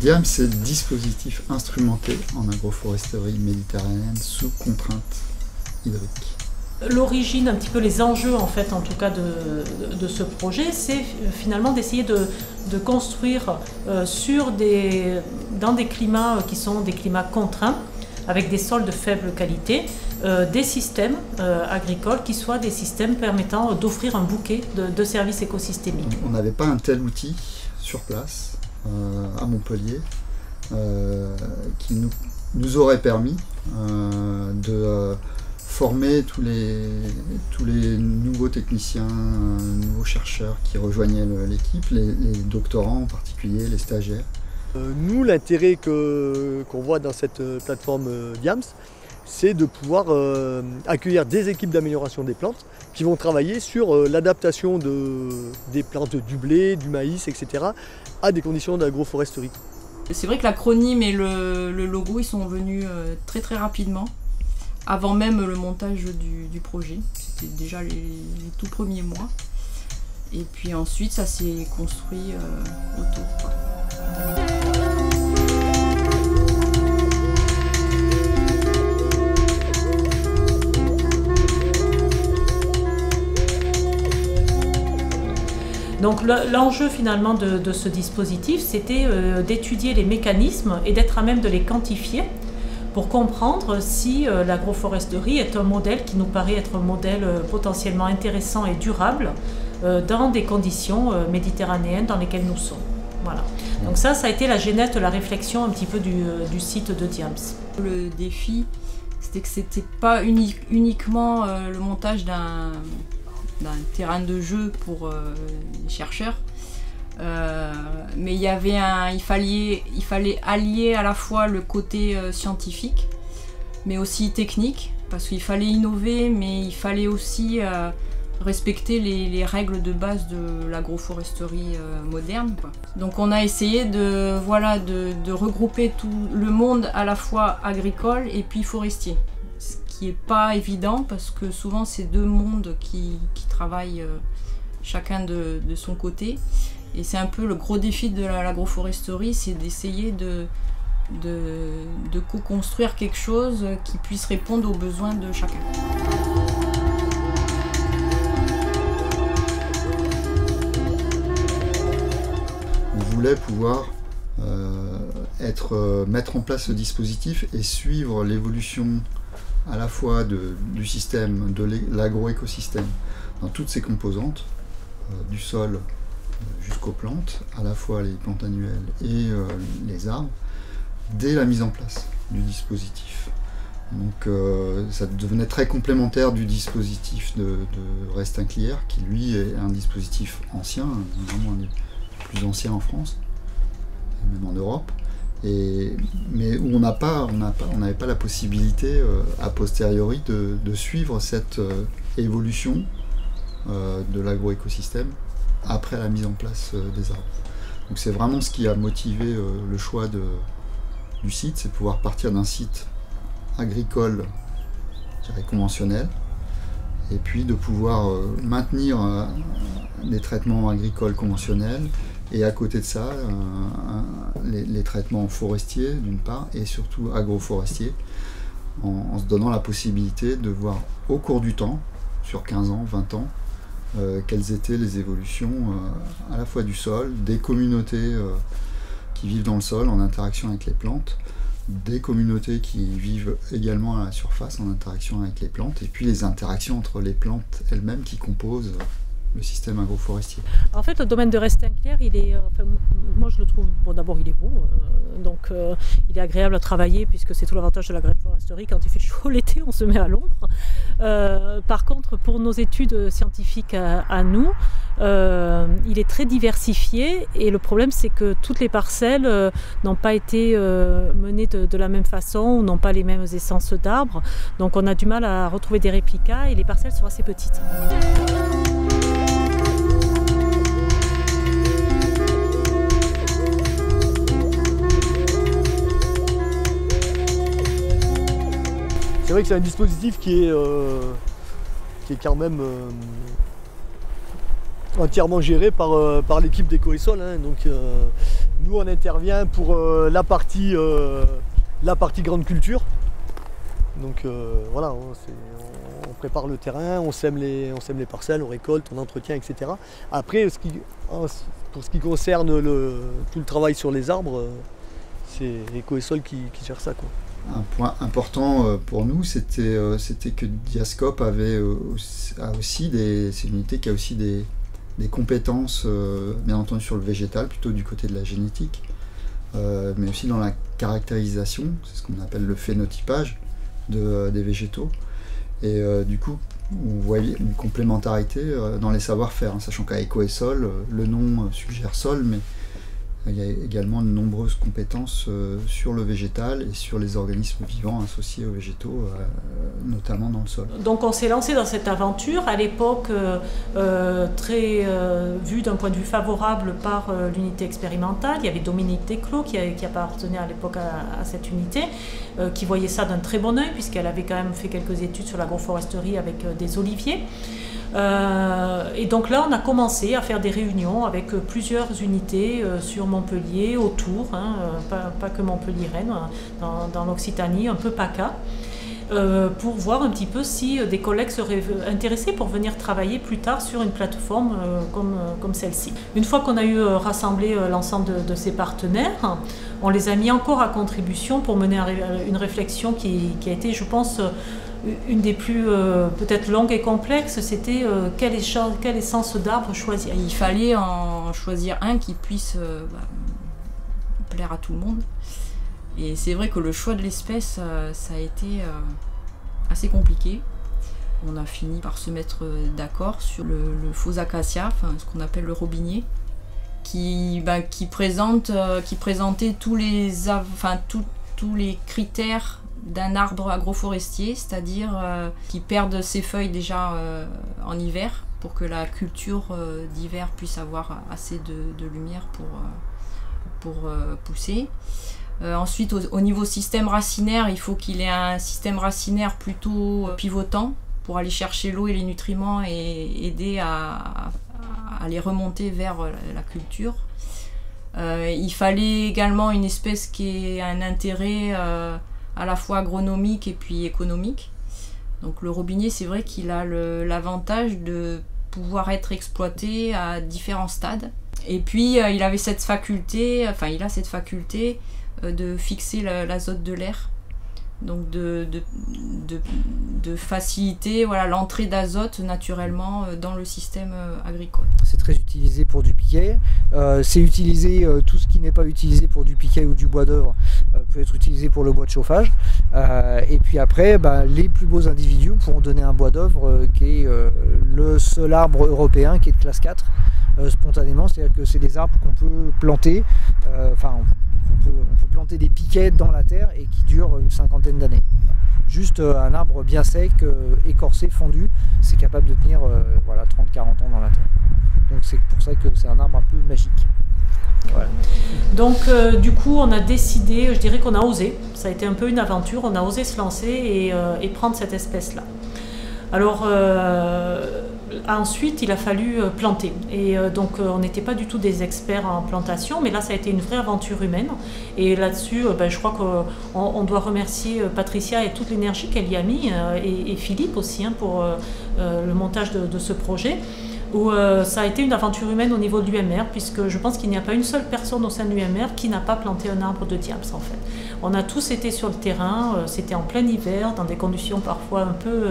DIAMS, c'est dispositif instrumenté en agroforesterie méditerranéenne sous contrainte hydrique. L'origine, un petit peu les enjeux en fait, en tout cas de ce projet, c'est finalement d'essayer de construire dans des climats qui sont des climats contraints, avec des sols de faible qualité, des systèmes agricoles qui soient des systèmes permettant d'offrir un bouquet de services écosystémiques. On n'avait pas un tel outil sur place à Montpellier qui nous aurait permis de former tous les nouveaux techniciens, nouveaux chercheurs qui rejoignaient l'équipe, les doctorants en particulier, les stagiaires. Nous, l'intérêt qu'on voit dans cette plateforme DIAMS, c'est de pouvoir accueillir des équipes d'amélioration des plantes qui vont travailler sur l'adaptation des plantes du blé, du maïs, etc. à des conditions d'agroforesterie. C'est vrai que l'acronyme et le logo ils sont venus très rapidement, avant même le montage du projet. C'était déjà les tout premiers mois. Et puis ensuite ça s'est construit autour, quoi. Donc l'enjeu finalement de ce dispositif, c'était d'étudier les mécanismes et d'être à même de les quantifier pour comprendre si l'agroforesterie est un modèle qui nous paraît être un modèle potentiellement intéressant et durable dans des conditions méditerranéennes dans lesquelles nous sommes. Voilà. Donc ça a été la genèse de la réflexion un petit peu du site de DIAMS. Le défi, c'était que c'était pas uniquement le montage d'un terrain de jeu pour les chercheurs, mais il fallait allier à la fois le côté scientifique, mais aussi technique, parce qu'il fallait innover, mais il fallait aussi respecter les règles de base de l'agroforesterie moderne, quoi. Donc on a essayé de regrouper tout le monde à la fois agricole et puis forestier. Ce qui n'est pas évident parce que souvent c'est deux mondes qui travaillent chacun de son côté. Et c'est un peu le gros défi de l'agroforesterie, c'est d'essayer de co-construire quelque chose qui puisse répondre aux besoins de chacun. On voulait pouvoir mettre en place ce dispositif et suivre l'évolution à la fois du système, de l'agroécosystème, dans toutes ses composantes, du sol jusqu'aux plantes, à la fois les plantes annuelles et les arbres, dès la mise en place du dispositif. Donc ça devenait très complémentaire du dispositif de Restinclière, qui lui est un dispositif ancien, vraiment un des plus anciens en France, et même en Europe. Mais où on n'avait pas la possibilité a posteriori de suivre cette évolution de l'agroécosystème après la mise en place des arbres. Donc c'est vraiment ce qui a motivé le choix du site, c'est de pouvoir partir d'un site agricole, je dirais conventionnel, et puis de pouvoir maintenir des traitements agricoles conventionnels, et à côté de ça, les traitements forestiers d'une part, et surtout agroforestiers, en se donnant la possibilité de voir au cours du temps, sur 15 ans, 20 ans, quelles étaient les évolutions à la fois du sol, des communautés qui vivent dans le sol en interaction avec les plantes, des communautés qui vivent également à la surface en interaction avec les plantes, et puis les interactions entre les plantes elles-mêmes qui composent le système agroforestier. En fait, le domaine de Restinclière, moi je le trouve, bon d'abord il est beau, donc il est agréable à travailler puisque c'est tout l'avantage de l'agroforesterie, quand il fait chaud l'été on se met à l'ombre. Par contre, pour nos études scientifiques à nous, il est très diversifié et le problème c'est que toutes les parcelles n'ont pas été menées de la même façon ou n'ont pas les mêmes essences d'arbres, donc on a du mal à retrouver des réplicas et les parcelles sont assez petites. C'est vrai que c'est un dispositif qui est quand même entièrement géré par l'équipe d'Ecoesol, hein, donc Nous, on intervient pour la partie grande culture. Donc voilà, on prépare le terrain, on sème les parcelles, on récolte, on entretient, etc. Après, pour ce qui concerne tout le travail sur les arbres, c'est Ecoesol qui gère ça, quoi. Un point important pour nous, c'était que Diascope c'est une unité qui a aussi des compétences, bien entendu sur le végétal, plutôt du côté de la génétique, mais aussi dans la caractérisation, c'est ce qu'on appelle le phénotypage des végétaux. Et du coup, on voyait une complémentarité dans les savoir-faire, hein, sachant qu'à Ecoesol, le nom suggère sol, mais il y a également de nombreuses compétences sur le végétal et sur les organismes vivants associés aux végétaux, notamment dans le sol. Donc on s'est lancé dans cette aventure, à l'époque très vue d'un point de vue favorable par l'unité expérimentale. Il y avait Dominique Desclos qui appartenait à l'époque à cette unité, qui voyait ça d'un très bon œil, puisqu'elle avait quand même fait quelques études sur l'agroforesterie avec des oliviers. Et donc là, on a commencé à faire des réunions avec plusieurs unités sur Montpellier, autour, hein, pas que Montpellier-Rennes, dans l'Occitanie, un peu PACA, pour voir un petit peu si des collègues seraient intéressés pour venir travailler plus tard sur une plateforme comme celle-ci. Une fois qu'on a eu rassemblé l'ensemble de ces partenaires, on les a mis encore à contribution pour mener une réflexion qui a été, je pense, une des plus peut-être longues et complexes. C'était quelle essence d'arbre choisir. Il fallait en choisir un qui puisse plaire à tout le monde. Et c'est vrai que le choix de l'espèce, ça a été assez compliqué. On a fini par se mettre d'accord sur le faux acacia, ce qu'on appelle le robinier, qui présentait tous les critères d'un arbre agroforestier, c'est-à-dire qui perdent ses feuilles déjà en hiver pour que la culture d'hiver puisse avoir assez de lumière pour pousser. Ensuite, au niveau système racinaire, il faut qu'il ait un système racinaire plutôt pivotant pour aller chercher l'eau et les nutriments et aider à les remonter vers la culture. Il fallait également une espèce qui ait un intérêt à la fois agronomique et puis économique. Donc le robinier, c'est vrai qu'il a l'avantage de pouvoir être exploité à différents stades. Et puis il a cette faculté de fixer l'azote de l'air, donc de faciliter l'entrée d'azote naturellement dans le système agricole. C'est très utilisé pour du piquet, c'est utilisé, tout ce qui n'est pas utilisé pour du piquet ou du bois d'œuvre peut être utilisé pour le bois de chauffage, et puis après les plus beaux individus pourront donner un bois d'œuvre qui est le seul arbre européen qui est de classe 4 spontanément, c'est-à-dire que c'est des arbres qu'on peut planter, on peut planter des piquets dans la terre et qui durent une cinquantaine d'années. Juste un arbre bien sec, écorcé, fendu, c'est capable de tenir 30-40 ans dans la terre. Donc c'est pour ça que c'est un arbre un peu magique. Voilà. Donc du coup on a décidé, je dirais qu'on a osé, ça a été un peu une aventure, on a osé se lancer et prendre cette espèce-là. Alors ensuite il a fallu planter et donc on n'était pas du tout des experts en plantation, mais là ça a été une vraie aventure humaine et là-dessus je crois qu'on doit remercier Patricia et toute l'énergie qu'elle y a mis et Philippe aussi pour le montage de ce projet, où ça a été une aventure humaine au niveau de l'UMR, puisque je pense qu'il n'y a pas une seule personne au sein de l'UMR qui n'a pas planté un arbre de diams en fait. On a tous été sur le terrain, c'était en plein hiver, dans des conditions parfois un peu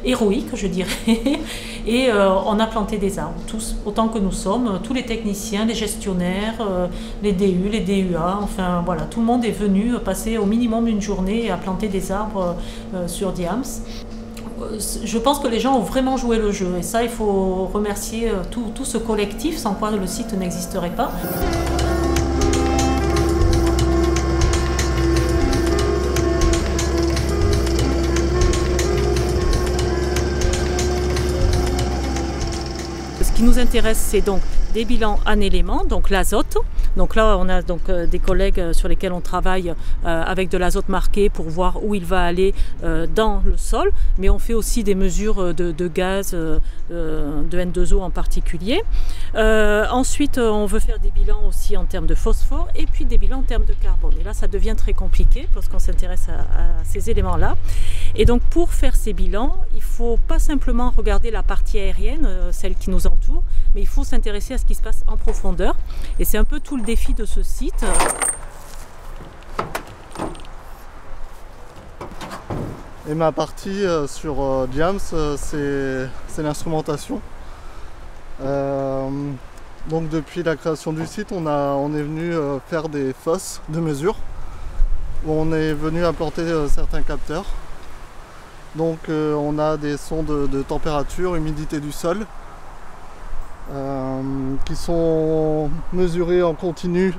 héroïques je dirais, et on a planté des arbres, tous, autant que nous sommes, tous les techniciens, les gestionnaires, les DU, les DUA, enfin voilà, tout le monde est venu passer au minimum une journée à planter des arbres sur diams. Je pense que les gens ont vraiment joué le jeu et ça il faut remercier tout ce collectif sans quoi le site n'existerait pas. Ce qui nous intéresse, c'est donc des bilans en éléments, donc l'azote, Donc là, on a donc des collègues sur lesquels on travaille avec de l'azote marqué pour voir où il va aller dans le sol, mais on fait aussi des mesures de gaz, de N2O en particulier. Ensuite, on veut faire des bilans aussi en termes de phosphore et puis des bilans en termes de carbone. Et là, ça devient très compliqué lorsqu'on s'intéresse à ces éléments-là. Et donc, pour faire ces bilans, il ne faut pas simplement regarder la partie aérienne, celle qui nous entoure, mais il faut s'intéresser à ce qui se passe en profondeur. Et c'est un peu tout le défi de ce site. Et ma partie sur Diams, c'est l'instrumentation. Donc depuis la création du site, on est venu faire des fosses de mesure où on est venu apporter certains capteurs. Donc on a des sondes de température, humidité du sol qui sont mesurés en continu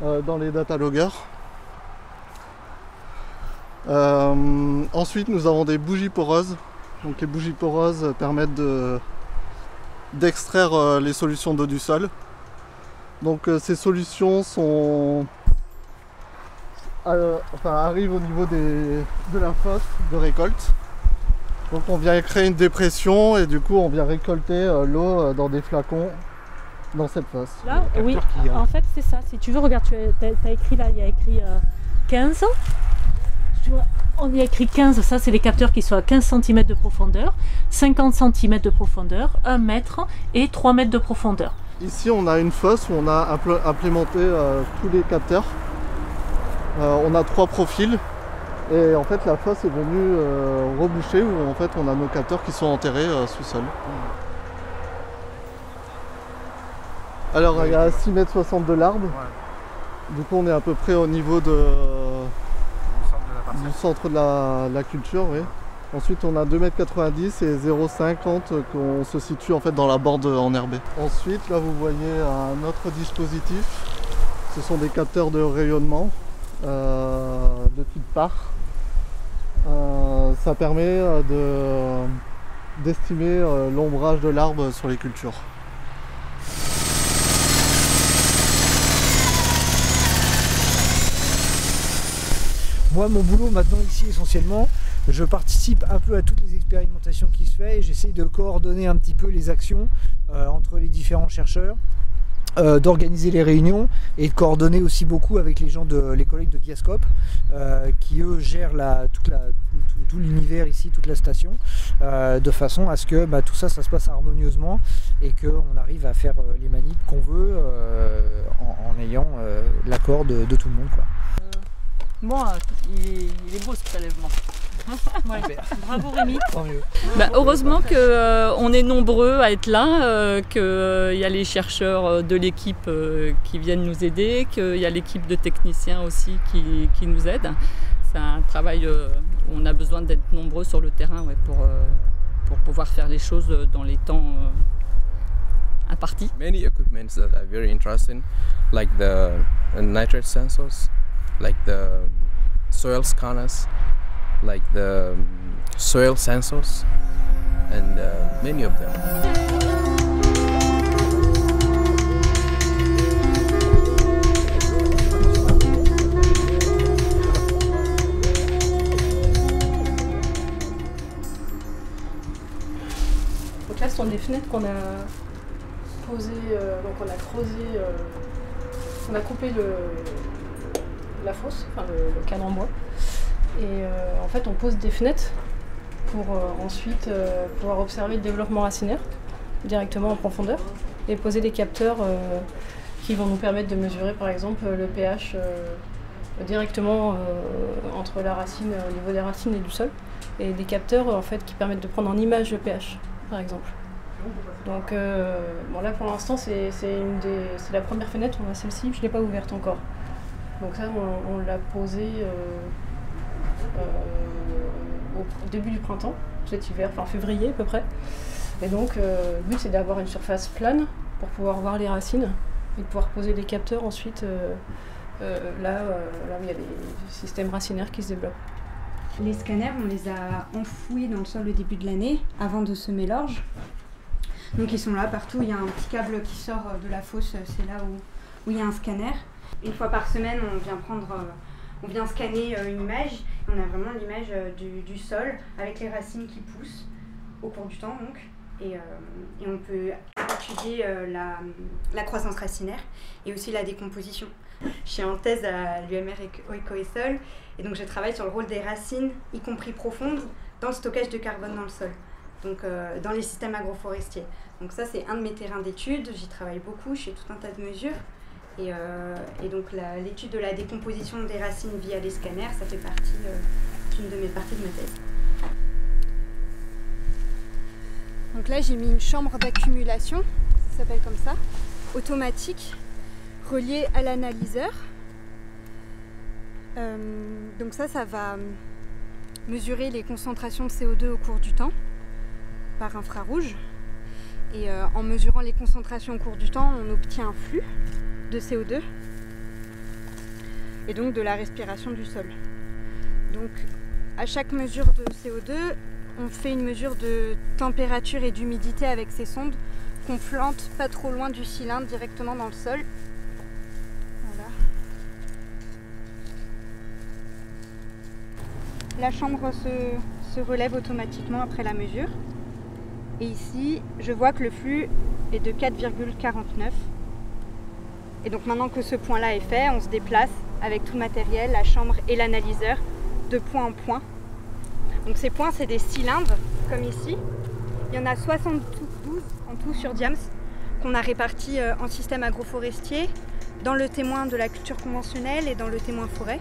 dans les data loggers. Ensuite, nous avons des bougies poreuses. Donc les bougies poreuses permettent d'extraire les solutions d'eau du sol. Donc ces solutions arrivent au niveau de la fosse de récolte. Donc on vient créer une dépression et du coup on vient récolter l'eau dans des flacons dans cette fosse. Là, oui, en fait c'est ça. Si tu veux, regarde, tu as écrit là, il y a écrit 15. On y a écrit 15, ça c'est les capteurs qui sont à 15 cm de profondeur, 50 cm de profondeur, 1 mètre et 3 mètres de profondeur. Ici on a une fosse où on a implémenté tous les capteurs. On a 3 profils et en fait la fosse est venue reboucher où en fait on a nos capteurs qui sont enterrés sous sol. Alors il y a 6,60 m de l'arbre. Du coup on est à peu près au niveau du centre de la culture. Oui. Ensuite on a 2,90 m et 0,50 m qu'on se situe en fait dans la borde enherbée. Ensuite là vous voyez un autre dispositif. Ce sont des capteurs de rayonnement de type PAR. Ça permet d'estimer l'ombrage de l'arbre sur les cultures. Moi, mon boulot maintenant ici, essentiellement, je participe un peu à toutes les expérimentations qui se font et j'essaye de coordonner un petit peu les actions entre les différents chercheurs, d'organiser les réunions et de coordonner aussi beaucoup avec les collègues de Diascope qui eux gèrent tout l'univers ici, toute la station, de façon à ce que tout ça se passe harmonieusement et qu'on arrive à faire les manips qu'on veut en ayant l'accord de tout le monde, quoi. Moi, il est beau ce prélèvement. Ouais. Bravo Rémi. Tant mieux. Heureusement qu'on est nombreux à être là, qu'il y a les chercheurs de l'équipe qui viennent nous aider, qu'il y a l'équipe de techniciens aussi qui nous aide. C'est un travail où on a besoin d'être nombreux sur le terrain pour pouvoir faire les choses dans les temps impartis. Many equipments that are very interesting, like the nitrate sensors, like the soil scanners, like the soil sensors, and many of them. Donc là, ce sont des fenêtres qu'on a posées, donc on a creusé, on a coupé la fosse, enfin le cadre en bois. Et en fait, on pose des fenêtres pour ensuite pouvoir observer le développement racinaire directement en profondeur et poser des capteurs qui vont nous permettre de mesurer par exemple le pH directement entre la racine, au niveau des racines et du sol, et des capteurs en fait qui permettent de prendre en image le pH par exemple. Donc bon, là pour l'instant c'est la première fenêtre, on a celle-ci, je ne l'ai pas ouverte encore. Donc ça on l'a posée au début du printemps, cet hiver, enfin février à peu près. Et donc le but c'est d'avoir une surface plane pour pouvoir voir les racines et de pouvoir poser des capteurs ensuite là où il y a des systèmes racinaires qui se développent. Les scanners, on les a enfouis dans le sol au début de l'année avant de semer l'orge. Donc ils sont là partout, il y a un petit câble qui sort de la fosse, c'est là où il y a un scanner. Une fois par semaine, on vient scanner une image. On a vraiment l'image du sol avec les racines qui poussent au cours du temps donc. Et on peut étudier la croissance racinaire et aussi la décomposition. Je suis en thèse à l'UMR Éco-et-Sol et donc je travaille sur le rôle des racines, y compris profondes, dans le stockage de carbone dans le sol, donc dans les systèmes agroforestiers. Donc ça c'est un de mes terrains d'études, j'y travaille beaucoup, je fais tout un tas de mesures. Et donc l'étude de la décomposition des racines via les scanners, ça fait partie d'une de mes parties de ma thèse. Donc là j'ai mis une chambre d'accumulation, ça s'appelle comme ça, automatique, reliée à l'analyseur. Donc ça va mesurer les concentrations de CO2 au cours du temps par infrarouge. Et en mesurant les concentrations au cours du temps, on obtient un flux de CO2 et donc de la respiration du sol. Donc à chaque mesure de CO2, on fait une mesure de température et d'humidité avec ces sondes qu'on plante pas trop loin du cylindre directement dans le sol. Voilà. La chambre se relève automatiquement après la mesure. Et ici, je vois que le flux est de 4,49. Et donc maintenant que ce point-là est fait, on se déplace avec tout le matériel, la chambre et l'analyseur, de point en point. Donc ces points, c'est des cylindres, comme ici. Il y en a 72 en tout sur Diams, qu'on a répartis en système agroforestier, dans le témoin de la culture conventionnelle et dans le témoin forêt.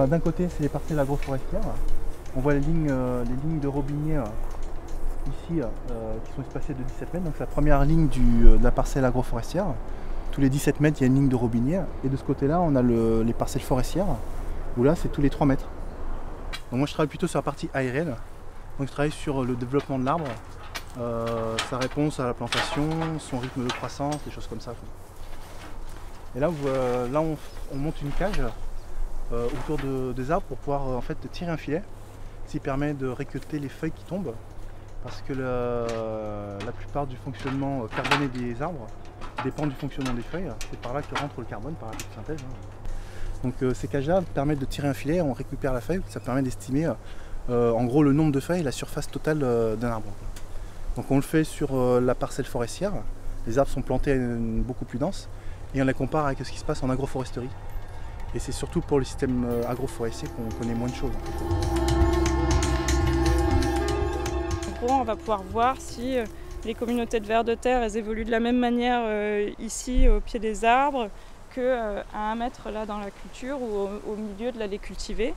D'un côté, c'est les parcelles agroforestières. On voit les lignes de robiniers ici qui sont espacées de 17 mètres. Donc c'est la première ligne de la parcelle agroforestière. Tous les 17 mètres, il y a une ligne de robinier. Et de ce côté-là, on a les parcelles forestières, où là, c'est tous les 3 mètres. Donc moi, je travaille plutôt sur la partie aérienne. Donc je travaille sur le développement de l'arbre, sa réponse à la plantation, son rythme de croissance, des choses comme ça. Et là, on monte une cage autour des arbres pour pouvoir en fait tirer un filet, ce qui permet de récolter les feuilles qui tombent, parce que la plupart du fonctionnement carboné des arbres dépend du fonctionnement des feuilles. C'est par là que rentre le carbone, par la photosynthèse. Donc ces cages-là permettent de tirer un filet, on récupère la feuille, ça permet d'estimer en gros le nombre de feuilles et la surface totale d'un arbre. Donc on le fait sur la parcelle forestière, les arbres sont plantés beaucoup plus denses et on les compare avec ce qui se passe en agroforesterie. Et c'est surtout pour le système agroforestier qu'on connaît moins de choses. En gros, on va pouvoir voir si les communautés de vers de terre elles évoluent de la même manière ici au pied des arbres qu'à 1 mètre là dans la culture ou au milieu de l'allée cultivée.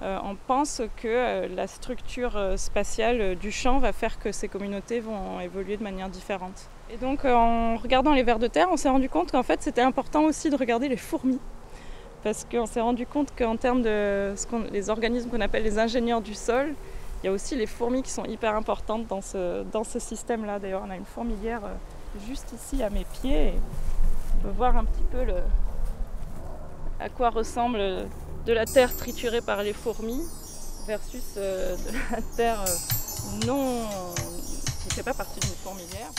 On pense que la structure spatiale du champ va faire que ces communautés vont évoluer de manière différente. Et donc en regardant les vers de terre, on s'est rendu compte qu'en fait c'était important aussi de regarder les fourmis. Parce qu'on s'est rendu compte qu'en termes de les organismes qu'on appelle les ingénieurs du sol, il y a aussi les fourmis qui sont hyper importantes dans ce système-là. D'ailleurs, on a une fourmilière juste ici à mes pieds. Et on peut voir un petit peu à quoi ressemble de la terre triturée par les fourmis versus de la terre qui ne fait pas partie d'une fourmilière.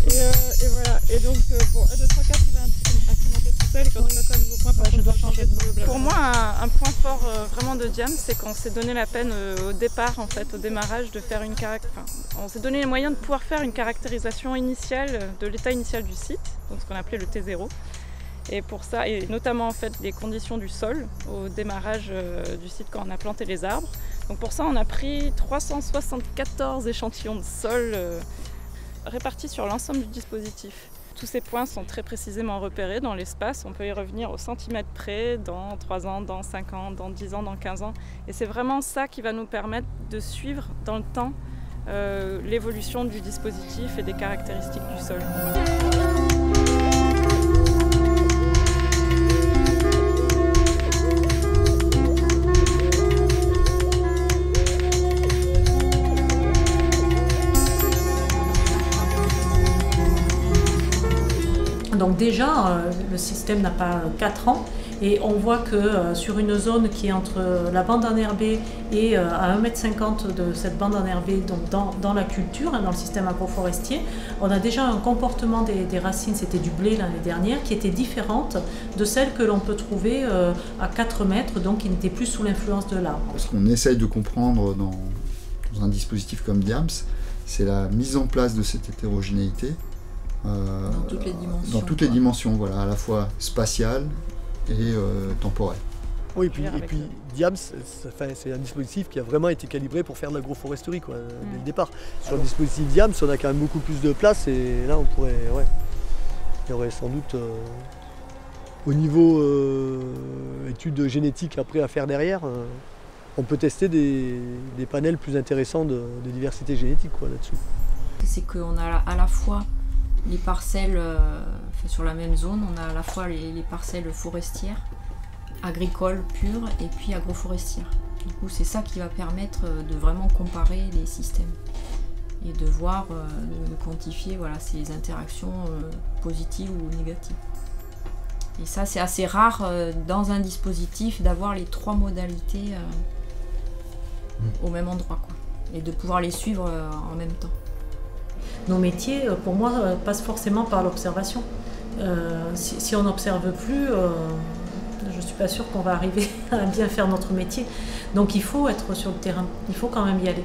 Et voilà, et donc bon, 1, 2, 3, 4, il va incrémenter tout seul et quand on passe à un nouveau point, je dois changer de bleu. Pour moi, un point fort vraiment de Diams, c'est qu'on s'est donné la peine au départ, en fait, au démarrage, de faire on s'est donné les moyens de pouvoir faire une caractérisation initiale de l'état initial du site, donc ce qu'on appelait le T0. Et pour ça, et notamment en fait les conditions du sol au démarrage du site quand on a planté les arbres. Donc pour ça, on a pris 374 échantillons de sol répartis sur l'ensemble du dispositif. Tous ces points sont très précisément repérés dans l'espace, on peut y revenir au centimètre près dans 3 ans, dans 5 ans, dans 10 ans, dans 15 ans. Et c'est vraiment ça qui va nous permettre de suivre dans le temps l'évolution du dispositif et des caractéristiques du sol. Donc déjà, le système n'a pas 4 ans Et on voit que sur une zone qui est entre la bande enherbée et à 1,50 m de cette bande enherbée, donc dans la culture, dans le système agroforestier, on a déjà un comportement des racines, c'était du blé l'année dernière, qui était différente de celle que l'on peut trouver à 4 mètres, donc qui n'était plus sous l'influence de l'arbre. Ce qu'on essaye de comprendre dans un dispositif comme DIAMS, c'est la mise en place de cette hétérogénéité dans toutes les dimensions, voilà, à la fois spatiale et temporelle. Oui, et puis DIAMS, c'est un dispositif qui a vraiment été calibré pour faire de l'agroforesterie dès le départ. Sur le dispositif DIAMS, on a quand même beaucoup plus de place et là on pourrait, il y aurait sans doute au niveau études génétiques après à faire derrière, on peut tester des panels plus intéressants de diversité génétique là-dessus. C'est qu'on a à la fois les parcelles sur la même zone, on a à la fois les parcelles forestières, agricoles pures et puis agroforestières. Du coup, c'est ça qui va permettre de vraiment comparer les systèmes et de voir, de quantifier ces interactions positives ou négatives. Et ça, c'est assez rare dans un dispositif d'avoir les 3 modalités au même endroit, et de pouvoir les suivre en même temps. Nos métiers, pour moi, passent forcément par l'observation. Si on n'observe plus, je ne suis pas sûre qu'on va arriver à bien faire notre métier. Donc il faut être sur le terrain, il faut quand même y aller.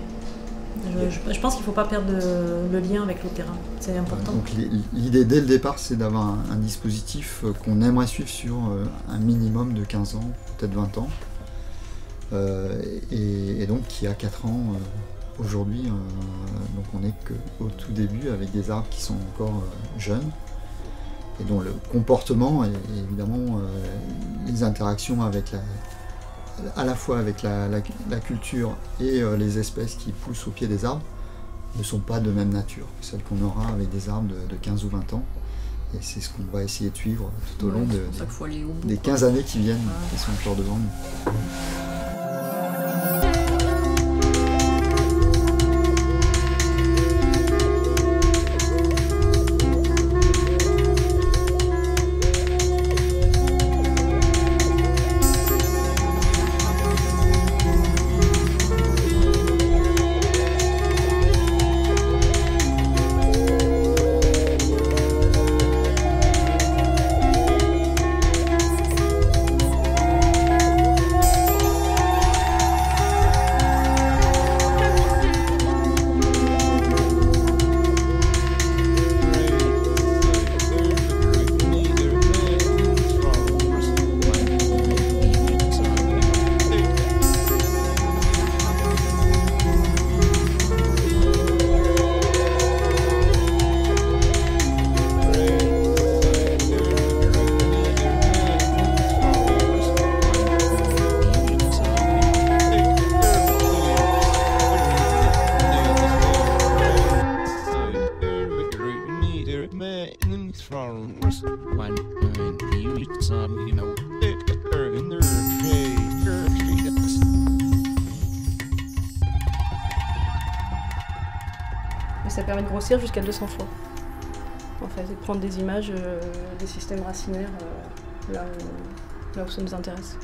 Je pense qu'il ne faut pas perdre le lien avec le terrain, c'est important. Donc l'idée dès le départ, c'est d'avoir un dispositif qu'on aimerait suivre sur un minimum de 15 ans, peut-être 20 ans, et donc qui a 4 ans aujourd'hui, donc on n'est qu'au tout début avec des arbres qui sont encore jeunes et dont le comportement et évidemment les interactions avec à la fois avec la culture et les espèces qui poussent au pied des arbres ne sont pas de même nature que celles qu'on aura avec des arbres de 15 ou 20 ans. Et c'est ce qu'on va essayer de suivre tout au long des 15 années qui viennent, qui sont encore devant nous. Ça permet de grossir jusqu'à 200 fois. En fait, et de prendre des images des systèmes racinaires là où ça nous intéresse.